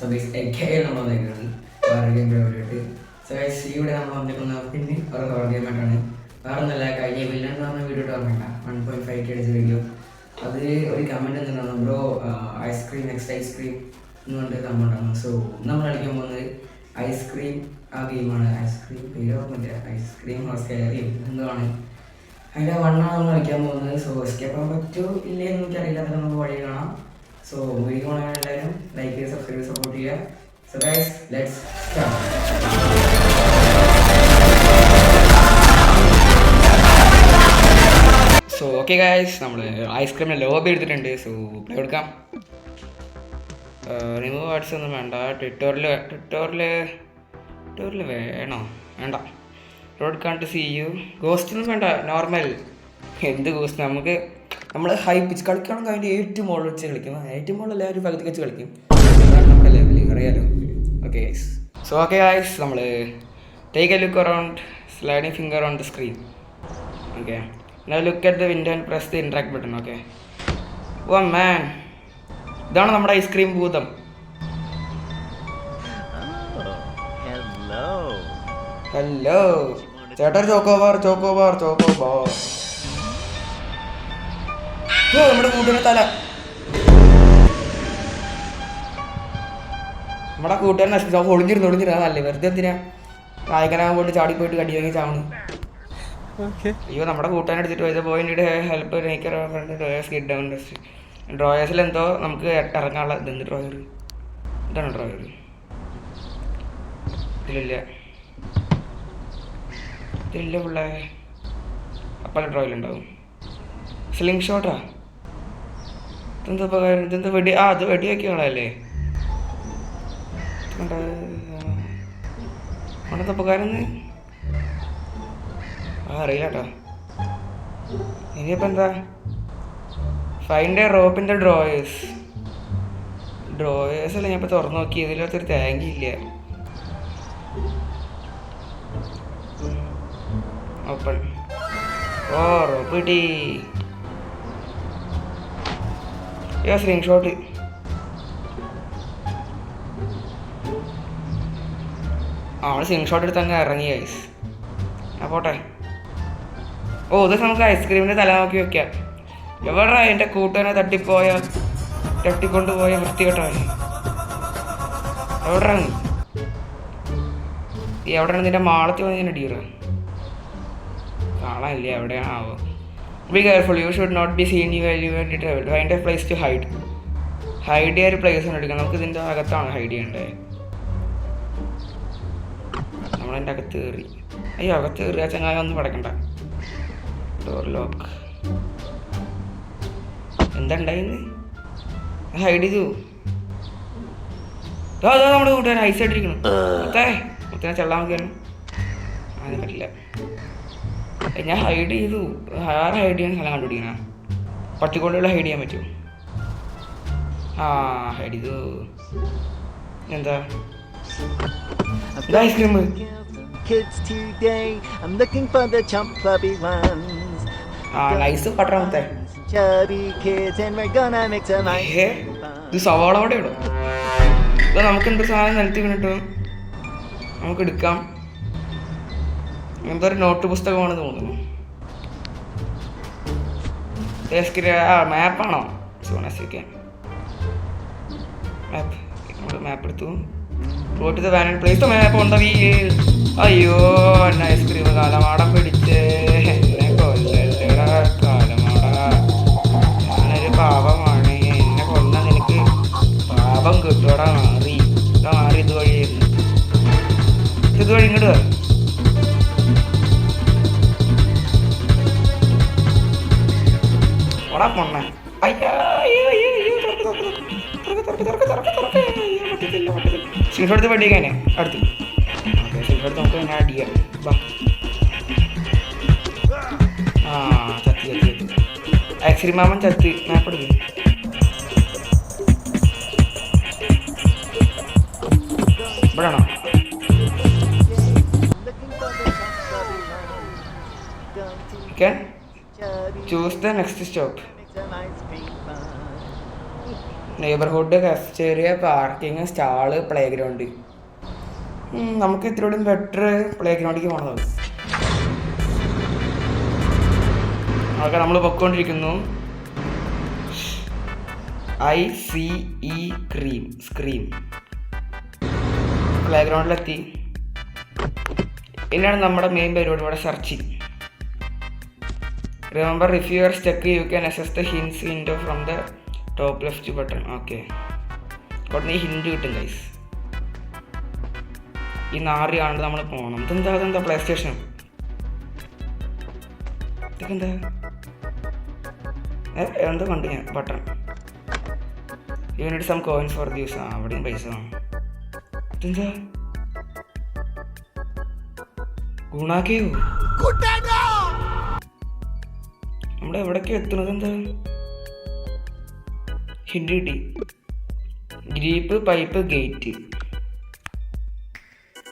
So guys AK നമ്മൾ വന്നേക്കുന്നത് വേറെ ഗെയിം പരിപാടിയായിട്ട്. സോ ഗൈസ് ഇവിടെ നമ്മൾ വന്നിരിക്കുന്നത് പിന്നെ ഒരു ഹൊറർ ഗെയിമായിട്ടാണ്. വേറെ ഒന്നല്ല, കഴിഞ്ഞ വില്ലൻ എന്ന് പറഞ്ഞ വീഡിയോ ഇട്ട് ഓർമ്മയില്ല, 1.5K അടിച്ച വീഡിയോ. അത് ഒരു കമൻറ്റ് എന്താണ് ബ്രോ ഐസ്ക്രീം നെക്സ്റ്റ് ഐസ്ക്രീം എന്ന് പറഞ്ഞിട്ട് കമൻറ്റാണ്. സോ നമ്മൾ കളിക്കാൻ പോകുന്നത് ഐസ്ക്രീം ആ ഗെയിമാണ്. ഐസ്ക്രീം പേര് ഓർമ്മയില്ല, ഐസ്ക്രീം സ്കെയറിയും എന്തുവാണ് അതിൻ്റെ വണ്ണാണ് നമ്മൾ കളിക്കാൻ പോകുന്നത്. സോ എസ്കേപ്പ് ആകാൻ പറ്റുമോ ഇല്ലേ എന്ന് എനിക്കറിയില്ല, അതൊക്കെ നമുക്ക് വഴി കാണാം. സോ വീഡിയോ കാണാൻ എല്ലാവരും ലൈക്ക് ചെയ്ത് സബ്സ്ക്രൈബ് സപ്പോർട്ട് ചെയ്യുക. So guys let's start. So okay guys, നമ്മൾ ഐസ്ക്രീമിൻ്റെ ലോബി എടുത്തിട്ടുണ്ട്. സോ പ്ലേ കൊടുക്കാം. റിമൂവ് ആർട്സ് ഒന്നും വേണ്ട. ട്വിറ്ററിൽ വേണോ? വേണ്ട. റോഡ് കാണ്ട് സി യു. ഗോസ്റ്റൊന്നും വേണ്ട, നോർമൽ. എന്ത് ഗോസ്റ്റ്? നമ്മൾ ഹൈ പിച്ച് കളിക്കുകയാണെങ്കിൽ അതിൻ്റെ ഏറ്റവും മുകളിൽ വെച്ച് കളിക്കും. ഏറ്റവും മുകളിൽ ഒരു പകുതി വെച്ച് കളിക്കും. അതാണ് നമ്മുടെ ലെവലിൽ, അറിയാലോ. Okay guys. So okay guys, നമ്മൾ take a look around, sliding finger on the screen. Okay, now look at the window and press the interact button. Okay. Oh man, ഇതാണ് നമ്മുടെ ഐസ്ക്രീം ഭൂതം. ഹലോ ചേട്ടാ, ചോക്കോബാർ. നമ്മുടെ കൂട്ടിന് തല, നമ്മുടെ കൂട്ടുകാരൻ നശിപ്പിച്ചു. ഒളിഞ്ഞിരുന്നല്ലേ, വെറുതെ എന്തിനാ നായകനാകാൻ പോയിട്ട് ചാടിപ്പോയിട്ട് കടി വാങ്ങി ചാവണ്. അയ്യോ, നമ്മുടെ കൂട്ടാൻ എടുത്തിട്ട് പോയത് പോയിന്റ് ഹെൽപ്പ് സ്കിഡ് ഡൗൺ ഡ്രോയേഴ്സിൽ എന്തോ നമുക്ക് ഇറങ്ങാനുള്ള ഇതെന്ത് ഡ്രോയർ? ഇതാണ് ഡ്രോയർ. ഇതിലില്ല പിള്ളേ. അപ്പം ഡ്രോയിലുണ്ടാവും. സ്ലിംഗ് ഷോട്ടാ. ഇതെന്താ ഉപകാരം? ഇതെന്താ വെടി? അത് വെടിയാക്കി കാണാല്ലേ. അവിടുത്തെ ഉപകാരം അറിയില്ല കേട്ടോ. ഇനിയിപ്പോൾ എന്താ? Find A rope in the drawers അല്ല. ഞാൻ ഇപ്പോൾ തുറന്നു നോക്കി, ഇതിലൊത്തൊരു താങ്കി ഇല്ല. ഓപ്പൺ. ഓ, റോപ്പ് കിട്ടി. Screen shot. അവൾ സ്ക്രീൻ ഷോട്ട് എടുത്ത് അങ്ങ് ഇറങ്ങി ഗൈസ്. ആ പോട്ടെ. ഓ, ഇത് നമുക്ക് ഐസ്ക്രീമിൻ്റെ തല നോക്കി വെക്കാം. എവിടെ എൻ്റെ കൂട്ടുകാരെ തട്ടിക്കൊണ്ടുപോയ വൃത്തികെട്ടോ. എവിടെയാണ് നിന്റെ മാളത്തിൽ വന്ന് ഞാൻ അടിയറ കാണാനില്ല. എവിടെയാണാവോ? Be careful, you should not be seen you വേണ്ടി travel. Find a place to hide ചെയ്യാൻ ഒരു പ്ലേസ് ആണ് എടുക്കണം. നമുക്ക് ഇതിൻ്റെ അകത്താണ് ഹൈഡ് ചെയ്യേണ്ടത്. നമ്മളതിൻ്റെ അകത്ത് കയറി. അയ്യോ, അകത്ത് കയറി ആ ചങ്ങായി ഒന്നും പടക്കണ്ട. Door lock. എന്താ ഉണ്ടായിന്ന്? ഹൈഡ് ചെയ്തു. അതോ നമ്മുടെ കൂട്ടുകാരൻ ഐസ് ആയിട്ടിരിക്കണം. മുത്തനെ ചെള്ളാൻ നോക്കിയാലും അതിന് പറ്റില്ല. ഞാൻ ഹൈഡ് ചെയ്തു. ആറ് ഹൈഡ് ചെയ്യാൻ സ്ഥലം കണ്ടുപിടിക്കണം. പട്ടിക്കൊണ്ടുള്ള ഹൈഡ് ചെയ്യാൻ പറ്റുമോ? ഹൈഡ് ചെയ്തു. എന്താ ice cream? Kids today, I'm looking for the chubby ones. Nice പട്ടണത്തെ Chubby kids and we're gonna make some ice. ഇത് സവാള അവിടെ ഇടും. ഇത് നമുക്ക് എന്തൊരു സാധനം നിലത്തി വീണിട്ട് നമുക്ക് എടുക്കാം. എന്തൊരു നോട്ട് പുസ്തകമാണ് തോന്നുന്നു. മാപ്പാണോ? സോണസിക്കാൻ മാപ്പ്. നമ്മൾ മാപ്പ് എടുത്തു. പോയിട്ട് the van and place the map on the wheel. അയ്യോ, എന്നെ ഐസ്ക്രീം കാലമാടം പിടിച്ച് എന്നെ കൊല്ലല്ലടാ കാലമാട. ഞാനൊരു പാപമാണ്. എന്നെ കൊന്ന നിനക്ക് പാപം കിട്ടുവടാ. മാറി ഇതുവഴിയായിരുന്നു. ഇതുവഴി ഇങ്ങോട്ട് വാ. ഓടാ പൊണ്ണ. സിൽഫെടുത്ത് പഠിക്കാനെ അടുത്ത്. ഓക്കെ, സിൽഫെടുത്ത് നമുക്ക് തന്നെ അടിയാം. ബാ. ചത്തി ഐസ്ക്രീം മാമൻ ചത്തി. മാപ്പ് എടുക്കും. ഇവിടെ ആണോ? Choose the next stop. Neighbourhood, cafeteria, parking, stall, play ground. നമുക്ക് ഇത്രയോടും ബെറ്റർ പ്ലേ ഗ്രൗണ്ടിലേക്ക് പോകണത്. അതൊക്കെ നമ്മൾ പൊയ്ക്കൊണ്ടിരിക്കുന്നു. ICE സ്ക്രീം പ്ലേ ഗ്രൗണ്ടിലെത്തി. ഇനിയാണ് നമ്മുടെ മെയിൻ പരിപാടി, ഇവിടെ searching. Remember if you are stuck you can access the hints window from the top left button. Okay, ഇവിടെ ഹിൻഡ് കിട്ടും ഗൈസ്. ഈ 4 കാണുന്നത് നമ്മൾ പോകണം. അതെന്താ പ്ലേ സ്റ്റേഷൻ? ഇതൊക്കെ എന്താ കണ്ടു ഞാൻ button. You need some coins for use. അവിടെയും പൈസ വേണം. ഇതെന്താ ഗുണാക്കയോ? നമ്മുടെ എവിടേക്ക് എത്തുന്നത്? എന്താ ഹിൻഡ് കിട്ടി. Grip, pipe, gate.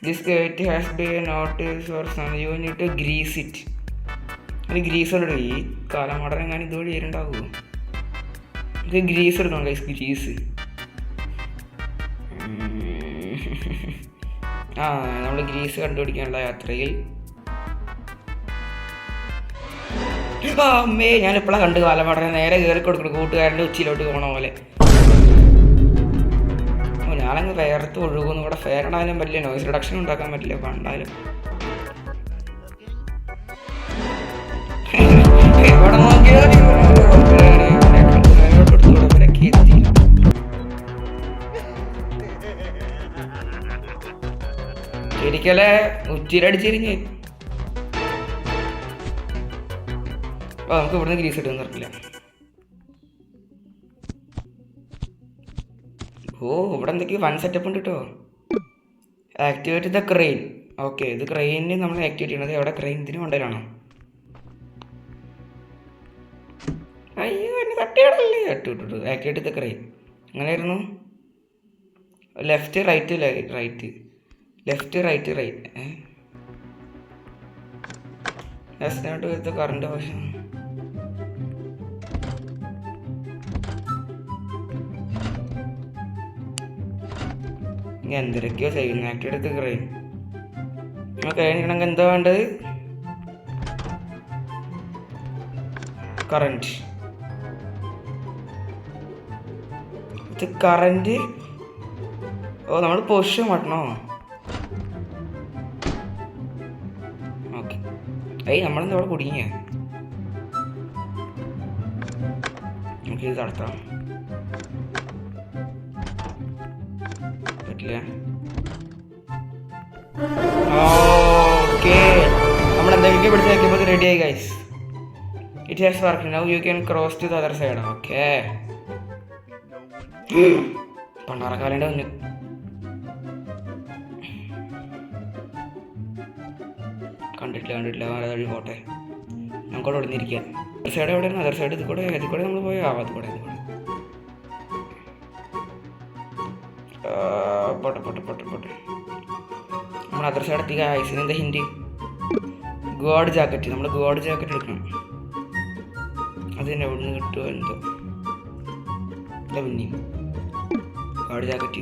This gate has been notice for some you need to grease it. അതിന് ഗ്രീസ് ഉണ്ട്. ഈ കാലമടൻ എങ്ങനെ ഇതുവഴി വരുന്നുണ്ടാവുമോ? ഇത് ഗ്രീസ് എടുക്കണം ഗൈസ്, ഗ്രീസ്. നമ്മൾ ഗ്രീസ് കണ്ടുപിടിക്കാനുള്ള യാത്രയിൽ. അമ്മേ, ഞാൻ എപ്പോഴാണ് കണ്ട് കാലമടനെ നേരെ കയറി കൊടുക്കണം കൂട്ടുകാരൻ്റെ ഉച്ചിയിലോട്ട് പോകണ പോലെ. ഞാനങ്ങ് വേർത്ത് ഒഴുകുന്നു. ഇവിടെ ഫെയർ ഇടാനും പറ്റില്ല, നോയ്സ് റിഡക്ഷൻ ഉണ്ടാക്കാൻ പറ്റില്ല. പണ്ടായാലും എവിടെ നോക്കിയാലും ശരിക്കല്ലേ ഉച്ചിരടിച്ചിരിഞ്ഞ്. നമുക്ക് ഇവിടുന്ന് ഗ്രീസ് ഇട്ടെന്ന് പറഞ്ഞില്ല. ഇവിടെ എന്തൊക്കെയോ വൺ സെറ്റപ്പ് ഉണ്ട് കേട്ടോ. Activate the crane. ഓക്കെ, ഇത് ക്രെയിനിന് നമ്മൾ ആക്ടിവേറ്റ് ചെയ്യണത്. എവിടെ ക്രെയിൻ? ഇതിന് കൊണ്ടുവരാണോ? അയ്യോ, എന്നെ തട്ടിയാടല്ലേ. Activate the crane. അങ്ങനെയായിരുന്നു. Left right right left right right. Current ആവശ്യം. എന്തൊക്കെയോ ചെയ്യുന്നു. Activate crane. കഴിഞ്ഞിട്ടുണ്ടെങ്കിൽ എന്താ വേണ്ടത്? കറണ്ട്. ഇത് കറണ്ട്. നമ്മൾ പൊസിഷൻ മാറ്റണോ? ഓക്കെ. നമ്മളെന്താ അവിടെ കുടുങ്ങിയ? നമുക്കിത് നടത്താം. പറ്റില്ല. ഓക്കെ, നമ്മൾ എന്തൊക്കെ പിടിച്ച് നോക്കിയപ്പോൾ റെഡിയായി guys. It has worked. Now you can cross to the other side. Okay, പണ്ടാറക്കാലൻ്റെ മുന്നിൽ കണ്ടിട്ടില്ല. വഴി പോട്ടെ, നമുക്കവിടെ ഒളിഞ്ഞിരിക്കാം. അതർ സൈഡ് എവിടെയാണ്? അതർ സൈഡ് ഇതിൽ കൂടെ നമ്മൾ പോയി ആവാത്ത കൂടെ പോട്ടെ. നമ്മൾ അതർ സൈഡ് എത്തിക്കുക. ഐസിന് എന്താ ഹിൻഡ്? God jacket. നമ്മൾ ഗോഡ് ജാക്കറ്റ് എടുക്കണം. അത് തന്നെ എവിടെ നിന്ന് കിട്ടുമോ എന്തോ. ഇല്ല, പിന്നെയും ഗോഡ് ജാക്കറ്റ്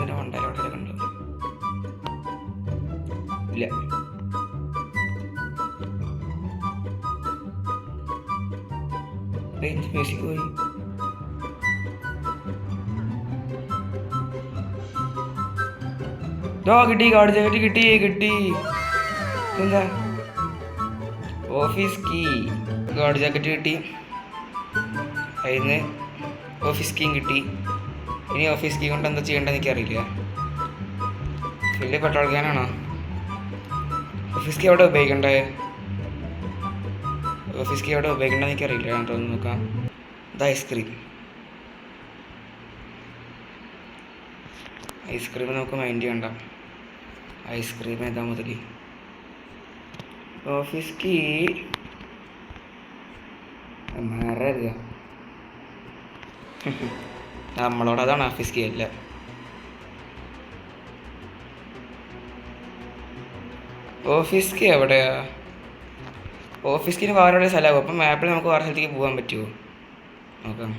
തന്നെ ഉണ്ടായാലും അവിടെ കണ്ടു. ഇല്ല, റേഞ്ച് മ്യൂസിക് പോയി. കിട്ടി, ഗാർഡ് ജാക്കറ്റ് കിട്ടി. എന്താ? Office key. ഗാർഡ് ജാക്കറ്റ് കിട്ടി. അതിന് ഓഫീസ് കീയും കിട്ടി. ഇനി ഓഫീസ് കീ കൊണ്ട് എന്താ ചെയ്യേണ്ടതെന്ന് എനിക്കറിയില്ല. വലിയ പെട്രോൾ ക്യാനാണോ? ഓഫീസ് കീ എവിടെ ഉപയോഗിക്കണ്ടേ? എനിക്കറിയില്ല. കേട്ടോ, ഒന്ന് നോക്കാം. ഇത് ഐസ്ക്രീം നമുക്ക് മൈൻഡ് ചെയ്യണ്ട. ഐസ്ക്രീം ഏതാ മുതൽ? ഓഫീസ് കീ മാറിയ നമ്മളോട് അതാണ് ഓഫീസ് കീ അല്ല. ഓഫീസ് കീ എവിടെയാ? ഓഫീസ് കീന് വേറെ സ്ഥലമാകും. അപ്പം മാപ്പിൽ നമുക്ക് വേറെ സ്ഥലത്തേക്ക് പോകാൻ പറ്റുമോ നോക്കാം.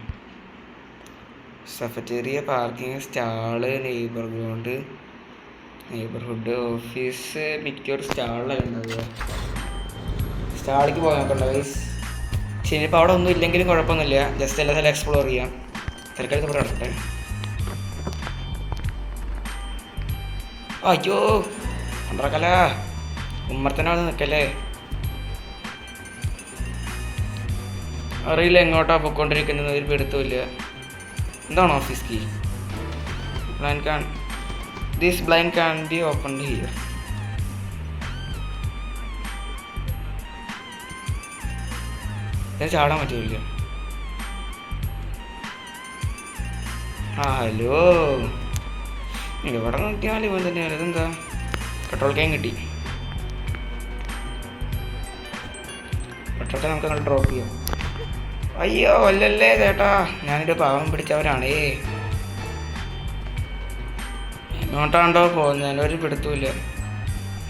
സഫറ്റേറിയ, പാർക്കിംഗ്, സ്റ്റാള്, നെയ്ബർഹുഡ്, ഓഫീസ്. മിക്കൊരു സ്റ്റാളിലാണ് ഉണ്ടാവുക. സ്റ്റാളിലേക്ക് പോകാൻ നോക്കണ്ട ഗൈസ്. ശരി, ഇപ്പോൾ അവിടെ ഒന്നും ഇല്ലെങ്കിലും കുഴപ്പമൊന്നുമില്ല. ജസ്റ്റ് എല്ലാ സ്ഥലം എക്സ്പ്ലോർ ചെയ്യാം. തൽക്കാലത്ത് ഇവിടെ ഇടട്ടെ. അയ്യോ ഉണ്ടാക്കല ഉമ്മർത്തന്നെ വന്ന് നിൽക്കല്ലേ. അറിയില്ല എങ്ങോട്ടാ പൊയ്ക്കൊണ്ടിരിക്കുന്നത്, ഒരു പിടുത്തമില്ല. എന്താണ് office key? This blind can be opened here. ചാടാൻ പറ്റില്ല. ഹലോ, ഇവിടെ നോക്കിയാൽ ഇവൻ തന്നെയാണ്. ഇതെന്താ? പെട്രോൾ ക്യാൻ കിട്ടി. പെട്രോൾ നമുക്ക് അങ്ങോട്ട് ഡ്രോപ്പ് ചെയ്യാം. അയ്യോ അല്ലല്ലേ ചേട്ടാ, ഞാനിവിടെ പാവം പിടിച്ചവരാണേ. എങ്ങോട്ടാണ്ടോ പോകുന്നത്, ഒരു പിടുത്തമില്ല.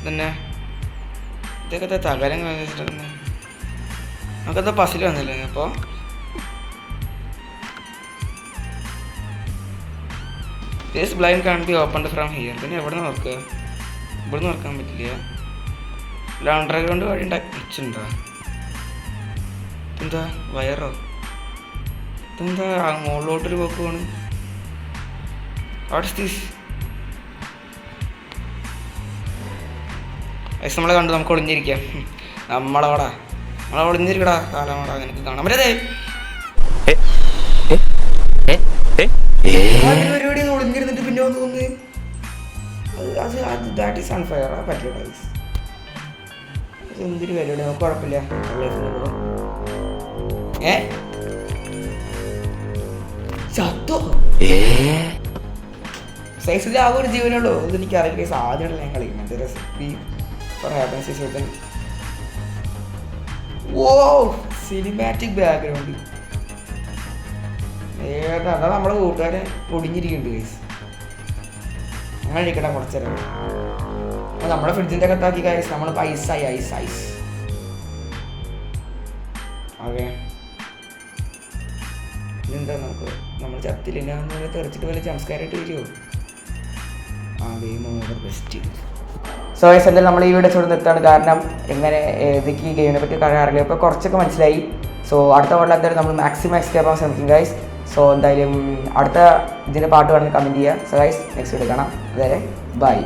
തന്നെ ഇതൊക്കെ തകരം വെച്ചിട്ടുണ്ട്. നമുക്കത് പസിൽ വന്നില്ലേ അപ്പോൾ? This blind can be opened from here. പിന്നെ എവിടെ നിന്ന് നോക്കുക? ഇവിടെ നിന്ന് നോക്കാൻ പറ്റില്ല. അണ്ടർഗ്രൗണ്ട് വഴി വെച്ചിട്ടുണ്ടോ? ഇതെന്താ വയറോ? ഇതെന്താ മുകളിലോട്ടൊരു പോക്ക് പോണ്? What's this? നമ്മളെ കണ്ടു, നമുക്ക് ഒളിഞ്ഞിരിക്കാം. നമ്മളവിടെ ഒളിഞ്ഞിരിക്കടാ കാലമാടാ, നിനക്ക് കാണാൻ പറ്റേ. പരിപാടി ഒളിഞ്ഞിരുന്നിട്ട് പിന്നെ വന്ന് തോന്നുന്നു. That is unfair. ആ പറ്റില്ല. എന്തൊരു പരിപാടി, നമുക്ക് കുഴപ്പമില്ല. സൈസിൽ ആകെ ഒരു ജീവനുള്ളൂ. ഇതെനിക്ക് അറിയില്ല. സാധ്യതയുള്ള ഞാൻ കളിക്കുന്നത് recipe for happens. Oh cinematic background. ഏതാ അതാ നമ്മുടെ കൂട്ടുകാരെ ഒടിഞ്ഞിരിക്കുന്നുണ്ട് ഗൈസ്. അങ്ങനെ ഇരിക്കട്ടെ കുറച്ചേരം. നമ്മുടെ ഫ്രിഡ്ജിൻ്റെ അകത്താക്കി ഗൈസ് നമ്മളിപ്പോൾ ഐസായി. Ice okay. ഇതെന്താ നമുക്ക് നമ്മൾ ചത്തില്ല തെറിച്ചിട്ട് വല്ല സംസ്കാരമായിട്ട് വരുമോ? ബെസ്റ്റ്. സോ ഗൈസ് എന്തായാലും നമ്മൾ ഈ വീഡിയോ ചൂട് നിർത്തുകയാണ്. കാരണം എങ്ങനെ ഏതൊക്കെ ഈ ഗെയിമിനെ പറ്റി അറിയില്ല. ഇപ്പോൾ കുറച്ചൊക്കെ മനസ്സിലായി. സോ അടുത്ത പാട്ടിൽ എന്തായാലും നമ്മൾ മാക്സിമം എക്സ്പ്ലോർ ചെയ്യാൻ ശ്രമിക്കും ഗൈസ്. സോ എന്തായാലും അടുത്ത ഇതിൻ്റെ പാട്ട് വേണമെങ്കിൽ കമൻറ്റ് ചെയ്യുക. സോ ഗൈസ് നെക്സ്റ്റ് വീഡിയോ കാണാം. അതുവരെ ബൈ.